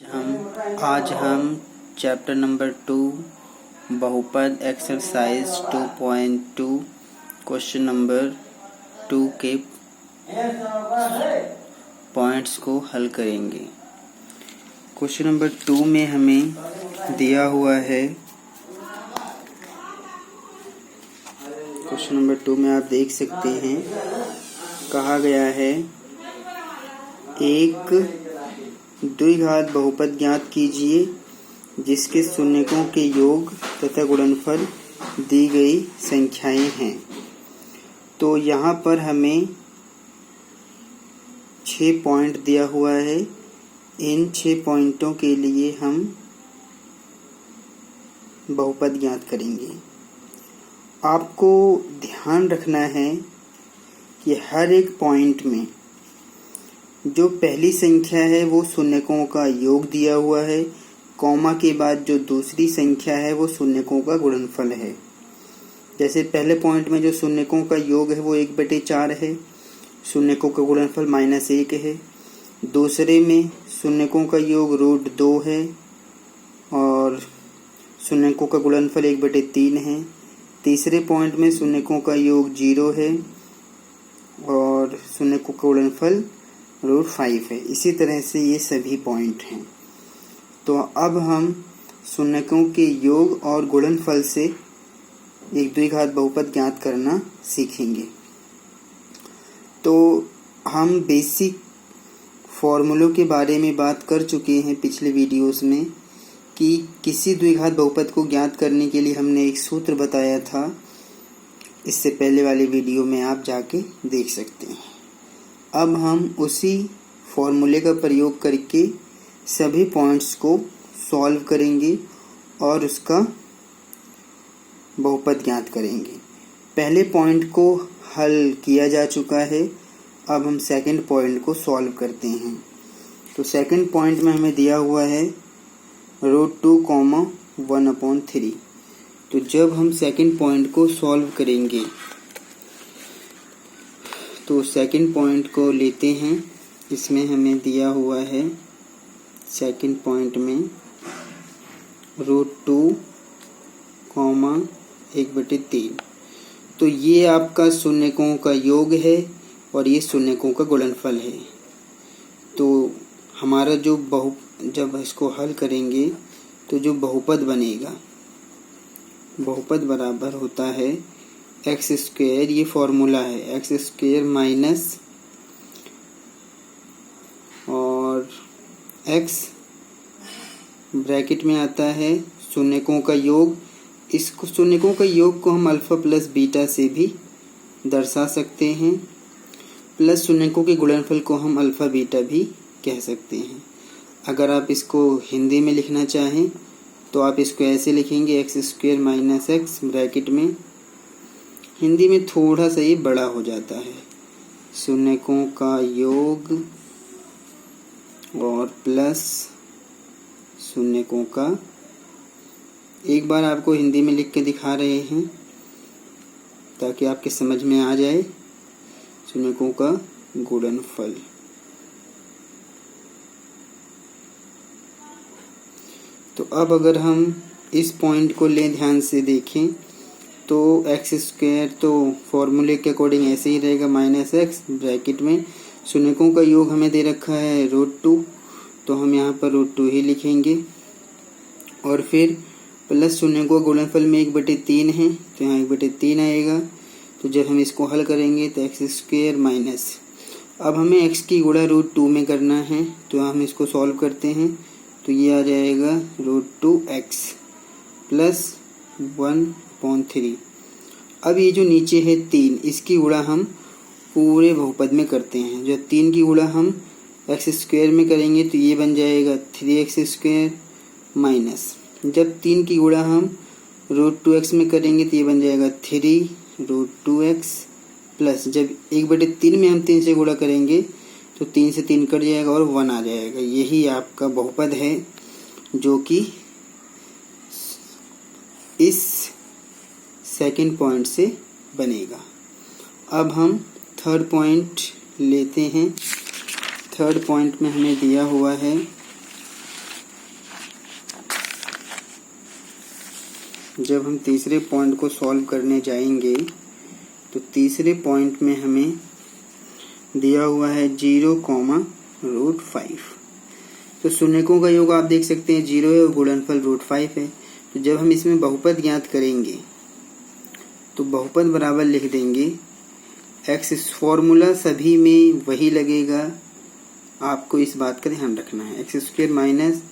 आज हम chapter number 2 बहुपद एक्सरसाइज 2.2 क्वेश्चन नंबर 2 के पॉइंट्स को हल करेंगे। क्वेश्चन नंबर 2 में हमें दिया हुआ है, क्वेश्चन नंबर 2 में आप देख सकते हैं, कहा गया है एक द्विघात बहुपद ज्ञात कीजिए जिसके शून्यकों के योग तथा गुणनफल दी गई संख्याएं हैं। तो यहाँ पर हमें 6 पॉइंट दिया हुआ है। इन 6 पॉइंटों के लिए हम बहुपद ज्ञात करेंगे। आपको ध्यान रखना है कि हर एक पॉइंट में जो पहली संख्या है वो शून्यकों का योग दिया हुआ है, कॉमा के बाद जो दूसरी संख्या है वो शून्यकों का गुणनफल है। जैसे पहले पॉइंट में जो शून्यकों का योग है वो 1/4 है, शून्यकों का गुणनफल -1 है। दूसरे में शून्यकों का योग √2 है और शून्यकों का गुणनफल 1/3 है। तीसरे पॉइंट में शून्यकों का योग 0 है और शून्यकों का गुणनफल √5 है। इसी तरह से ये सभी पॉइंट हैं। तो अब हम शून्यकों के योग और गुणनफल से एक द्विघात बहुपद ज्ञात करना सीखेंगे। तो हम बेसिक फॉर्मूलों के बारे में बात कर चुके हैं पिछले वीडियोस में कि किसी द्विघात बहुपद को ज्ञात करने के लिए हमने एक सूत्र बताया था। इससे पहले वाले वीडियो में आप जाके देख सकते हैं। अब हम उसी फॉर्मूले का प्रयोग करके सभी पॉइंट्स को सॉल्व करेंगे और उसका बहुपद ज्ञात करेंगे। पहले पॉइंट को हल किया जा चुका है, अब हम सेकंड पॉइंट को सॉल्व करते हैं। तो सेकंड पॉइंट में हमें दिया हुआ है √2, 1/3। तो जब हम सेकंड पॉइंट को सॉल्व करेंगे तो सेकंड पॉइंट को लेते हैं। इसमें हमें दिया हुआ है सेकंड पॉइंट में √2, 1/3। तो ये आपका शून्यकों का योग है और ये शून्यकों का गुणनफल है। तो हमारा जो जब इसको हल करेंगे तो जो बहुपद बनेगा, बहुपद बराबर होता है x², ये फॉर्मूला है, x² माइनस और x ब्रैकेट में आता है शून्यकों का योग। इस शून्यकों का योग को हम अल्फा प्लस बीटा से भी दर्शा सकते हैं, प्लस शून्यकों के गुणनफल को हम अल्फा बीटा भी कह सकते हैं। अगर आप इसको हिंदी में लिखना चाहें तो आप इसको ऐसे लिखेंगे, x² माइनस x ब्रैकेट में। हिंदी में थोड़ा सा ये बड़ा हो जाता है, शून्यकों का योग और प्लस शून्यकों का, एक बार आपको हिंदी में लिख के दिखा रहे हैं ताकि आपके समझ में आ जाए, शून्यकों का गुणनफल। तो अब अगर हम इस पॉइंट को ले ध्यान से देखें तो x² तो फॉर्मूले के अकॉर्डिंग ऐसे ही रहेगा, -x ब्रैकेट में शून्यकों का योग हमें दे रखा है √2, तो हम यहाँ पर √2 ही लिखेंगे और फिर प्लस शून्यकों का गुणनफल में 1/3 है तो यहाँ 1/3 आएगा। तो जब हम इसको हल करेंगे तो x² माइनस, अब हमें x की गुणा √2 में करना है तो हम इसको सॉल्व करते हैं। तो ये आ जाएगा √2x प्लस 1/3। अब ये जो नीचे है 3, इसकी गुणा हम पूरे बहुपद में करते हैं। जब 3 की गुणा हम x² में करेंगे तो ये बन जाएगा 3x² माइनस, जब 3 की गुणा हम √2x में करेंगे तो ये बन जाएगा 3√2x प्लस, जब 1/3 में हम 3 से गुणा करेंगे तो 3 से 3 कट जाएगा और 1 आ जाएगा। यही आपका बहुपद है जो कि इस सेकंड पॉइंट से बनेगा। अब हम थर्ड पॉइंट लेते हैं। थर्ड पॉइंट में हमें दिया हुआ है जब हम तीसरे पॉइंट को सॉल्व करने जाएंगे तो तीसरे पॉइंट में हमें दिया हुआ है 0,√5। तो शून्यकों का योग आप देख सकते हैं 0 है और गुणनफल √5 है। तो जब हम इसमें बहुपद ज्ञात करेंगे तो बहुपद बराबर लिख देंगे x। फॉर्मूला सभी में वही लगेगा, आपको इस बात का ध्यान रखना है। x² माइनस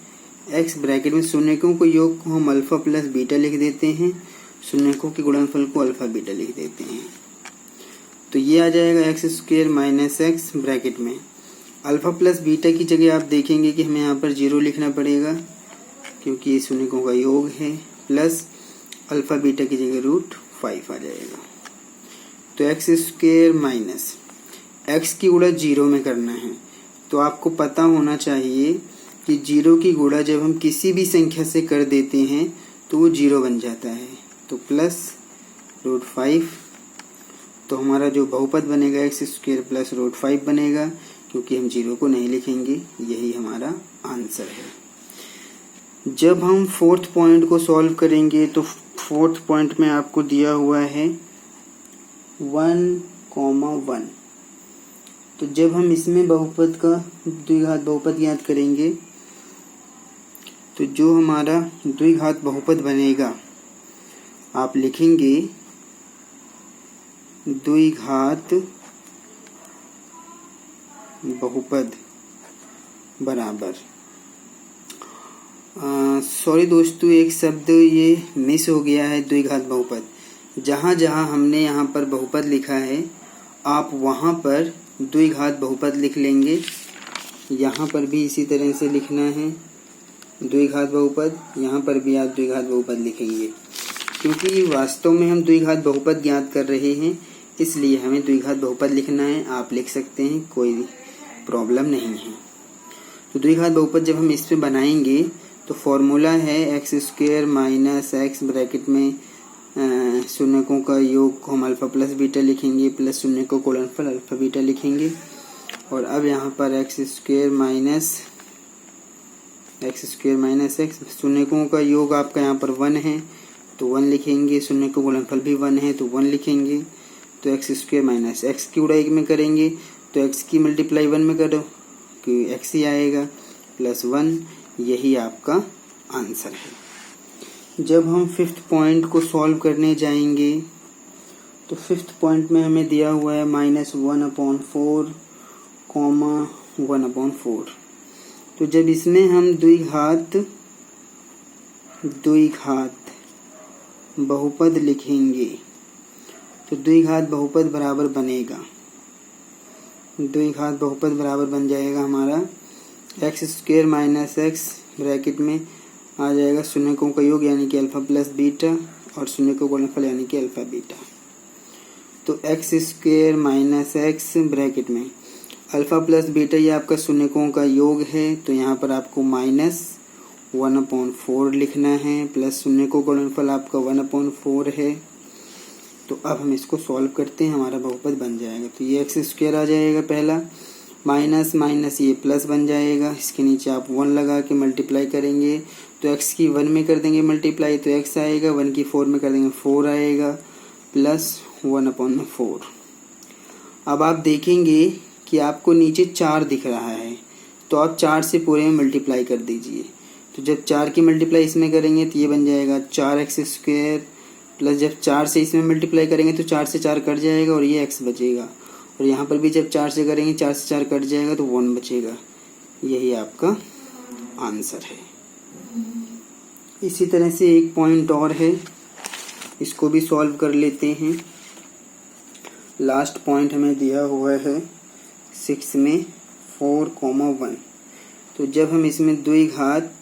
x ब्रैकेट में शून्यकों को योग को हम अल्फा प्लस बीटा लिख देते हैं, शून्यकों के गुणनफल को अल्फा बीटा लिख देते हैं। तो ये आ जाएगा x² माइनस x ब्रैकेट में अल्फा प्लस बीटा की जगह आप देखेंगे कि हमें यहाँ पर 0 लिखना पड़ेगा क्योंकि ये शून्यकों का योग है, प्लस अल्फा बीटा की जगह √5 आ जाएगा। तो x² माइनस x की गुणा 0 में करना है। तो आपको पता होना चाहिए कि 0 की गुणा जब हम किसी भी संख्या से कर देते हैं तो वो 0 बन जाता है। तो प्लस √5, तो हमारा जो बहुपद बनेगा x² प्लस √5 बनेगा क्योंकि हम 0 को नहीं लिखेंगे। यही हमारा आंसर है। जब हम फोर्थ पॉइंट को सॉल्व करेंगे तो फोर्थ पॉइंट में आपको दिया हुआ है 1,1। तो जब हम इसमें बहुपद का द्विघात बहुपद ज्ञात करेंगे तो जो हमारा द्विघात बहुपद बनेगा आप लिखेंगे द्विघात बहुपद बराबर, सॉरी दोस्तों एक शब्द ये मिस हो गया है, द्विघात बहुपद। जहाँ जहाँ हमने यहाँ पर बहुपद लिखा है आप वहाँ पर द्विघात बहुपद लिख लेंगे। यहाँ पर भी इसी तरह से लिखना है द्विघात बहुपद, यहाँ पर भी आप द्विघात बहुपद लिखेंगे क्योंकि वास्तव में हम द्विघात बहुपद ज्ञात कर रहे हैं, इसलिए हमें द्विघात बहुपद लिखना है। आप लिख सकते हैं, कोई प्रॉब्लम नहीं है। तो द्विघात बहुपद जब हम इस पे बनाएंगे तो फॉर्मूला है x² माइनस x ब्रैकेट में शून्यकों का योग को हम अल्फा प्लस बीटा लिखेंगे, प्लस शून्यकों को गुणनफल अल्फा बीटा लिखेंगे। और अब यहाँ पर x² माइनस x शून्यकों का योग आपका यहाँ पर 1 है तो 1 लिखेंगे, शून्य को गुणनफल भी 1 है तो 1 लिखेंगे। तो x² माइनस x की गुणा 1 में करेंगे तो x की मल्टीप्लाई 1 में करो कि x ही आएगा, प्लस 1। यही आपका आंसर है। जब हम फिफ्थ पॉइंट को सॉल्व करने जाएंगे तो फिफ्थ पॉइंट में हमें दिया हुआ है -1/4, 1/4। तो जब इसमें हम द्विघात बहुपद लिखेंगे तो द्विघात बहुपद बराबर बनेगा, द्विघात बहुपद बराबर बन जाएगा हमारा x² माइनस x ब्रैकेट में आ जाएगा शून्यकों का योग यानी कि अल्फा प्लस बीटा और शून्यकों का गुणनफल यानी कि अल्फा बीटा। तो x² माइनस x ब्रैकेट में अल्फा प्लस बीटा ये आपका शून्यकों का योग है तो यहाँ पर आपको -1/4 लिखना है, प्लस शून्यकों का गुणनफल आपका 1/4 है। तो अब हम इसको सॉल्व करते हैं, हमारा बहुपद बन जाएगा। तो ये x² आ जाएगा पहला, माइनस माइनस ये प्लस बन जाएगा, इसके नीचे आप 1 लगा के मल्टीप्लाई करेंगे तो x की 1 में कर देंगे मल्टीप्लाई तो x आएगा, 1 की 4 में कर देंगे 4 आएगा, प्लस 1/4। अब आप देखेंगे कि आपको नीचे 4 दिख रहा है तो आप 4 से पूरे में मल्टीप्लाई कर दीजिए। तो जब 4 की मल्टीप्लाई इसमें करेंगे तो ये बन जाएगा 4x², प्लस जब 4 से इसमें मल्टीप्लाई करेंगे तो 4 से 4 कट जाएगा और ये x बचेगा, और यहाँ पर भी जब 4 से करेंगे 4 से 4 कट जाएगा तो 1 बचेगा। यही आपका आंसर है। इसी तरह से एक पॉइंट और है, इसको भी सॉल्व कर लेते हैं। लास्ट पॉइंट हमें दिया हुआ है 6 में 4,1। तो जब हम इसमें द्विघात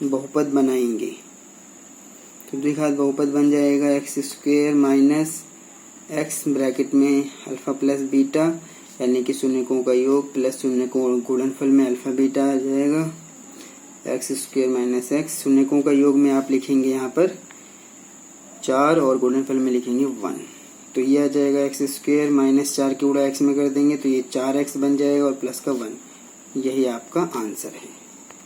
बहुपद बनाएंगे तो द्विघात बहुपद बन जाएगा x² माइनस x ब्रैकेट में अल्फा प्लस बीटा यानी कि शून्यकों का योग प्लस शून्यकों गुणनफल में अल्फा बीटा आ जाएगा। x² माइनस x शून्यकों का योग में आप लिखेंगे यहाँ पर 4 और गुणनफल में लिखेंगे 1। तो ये आ जाएगा x² माइनस 4 की गुणा x में कर देंगे तो ये 4x बन जाएगा और प्लस का 1। यही आपका आंसर है।